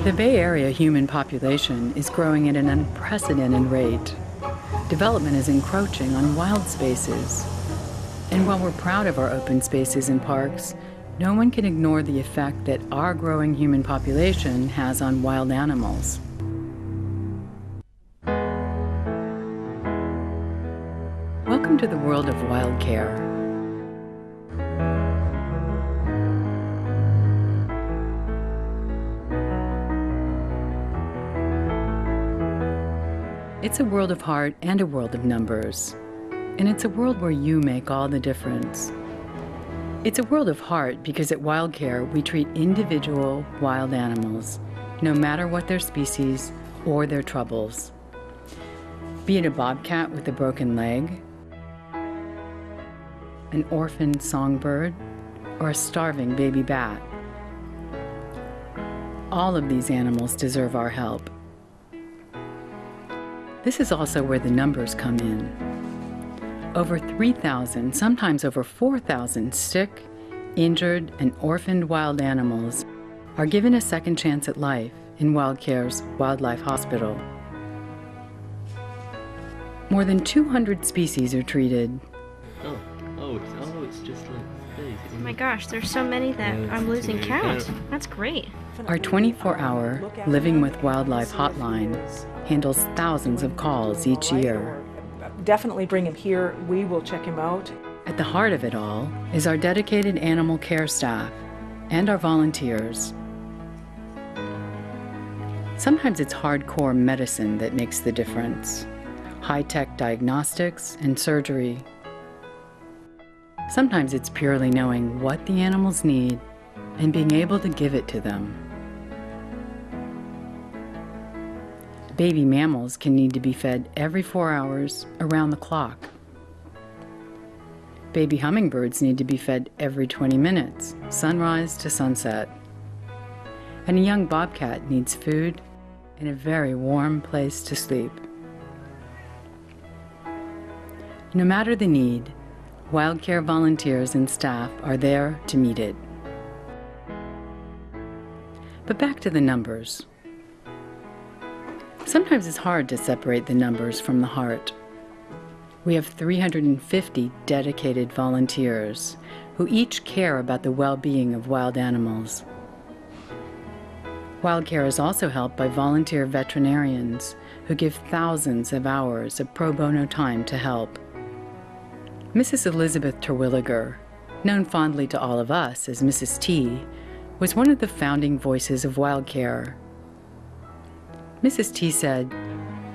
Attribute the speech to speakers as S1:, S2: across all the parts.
S1: The Bay Area human population is growing at an unprecedented rate. Development is encroaching on wild spaces. And while we're proud of our open spaces and parks, no one can ignore the effect that our growing human population has on wild animals. Welcome to the world of WildCare. It's a world of heart and a world of numbers. And it's a world where you make all the difference. It's a world of heart because at WildCare we treat individual wild animals, no matter what their species or their troubles. Be it a bobcat with a broken leg, an orphaned songbird, or a starving baby bat. All of these animals deserve our help. This is also where the numbers come in. Over 3,000, sometimes over 4,000 sick, injured, and orphaned wild animals are given a second chance at life in WildCare's Wildlife Hospital. More than 200 species are treated.
S2: It's just like space.
S3: Oh my gosh, there's so many that I'm losing count. That's great.
S1: Our 24-hour Living with Wildlife hotline handles thousands of calls each year.
S4: Definitely bring him here. We will check him out.
S1: At the heart of it all is our dedicated animal care staff and our volunteers. Sometimes it's hardcore medicine that makes the difference. High-tech diagnostics and surgery. Sometimes it's purely knowing what the animals need and being able to give it to them. Baby mammals can need to be fed every 4 hours around the clock. Baby hummingbirds need to be fed every 20 minutes, sunrise to sunset. And a young bobcat needs food and a very warm place to sleep. No matter the need, WildCare volunteers and staff are there to meet it. But back to the numbers. Sometimes it's hard to separate the numbers from the heart. We have 350 dedicated volunteers who each care about the well-being of wild animals. WildCare is also helped by volunteer veterinarians who give thousands of hours of pro bono time to help. Mrs. Elizabeth Terwilliger, known fondly to all of us as Mrs. T, was one of the founding voices of WildCare. Mrs. T said,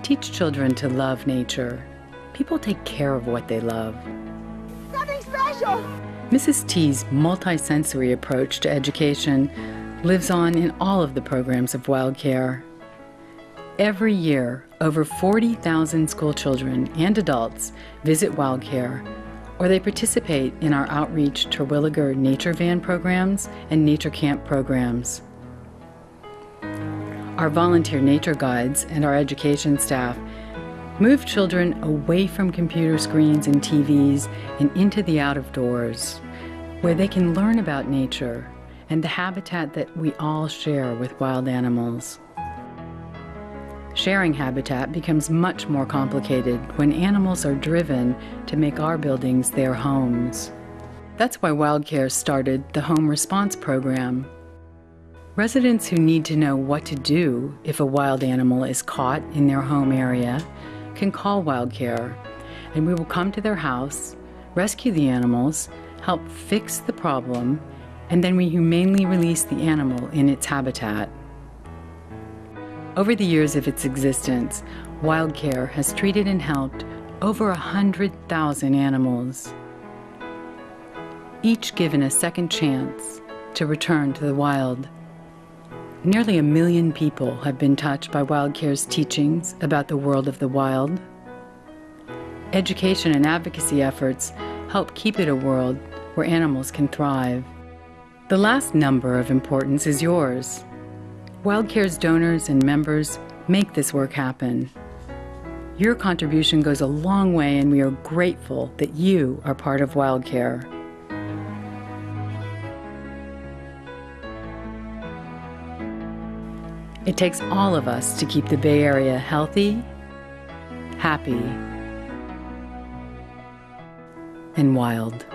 S1: "Teach children to love nature. People take care of what they love."
S5: Something special!
S1: Mrs. T's multisensory approach to education lives on in all of the programs of WildCare. Every year, over 40,000 school children and adults visit WildCare, or they participate in our outreach Terwilliger Nature Van programs and Nature Camp programs. Our volunteer nature guides and our education staff move children away from computer screens and TVs and into the out of doors, where they can learn about nature and the habitat that we all share with wild animals. Sharing habitat becomes much more complicated when animals are driven to make our buildings their homes. That's why WildCare started the Home Response Program. Residents who need to know what to do if a wild animal is caught in their home area can call WildCare, and we will come to their house, rescue the animals, help fix the problem, and then we humanely release the animal in its habitat. Over the years of its existence, WildCare has treated and helped over 100,000 animals, each given a second chance to return to the wild. Nearly 1 million people have been touched by WildCare's teachings about the world of the wild. Education and advocacy efforts help keep it a world where animals can thrive. The last number of importance is yours. WildCare's donors and members make this work happen. Your contribution goes a long way, and we are grateful that you are part of WildCare. It takes all of us to keep the Bay Area healthy, happy, and wild.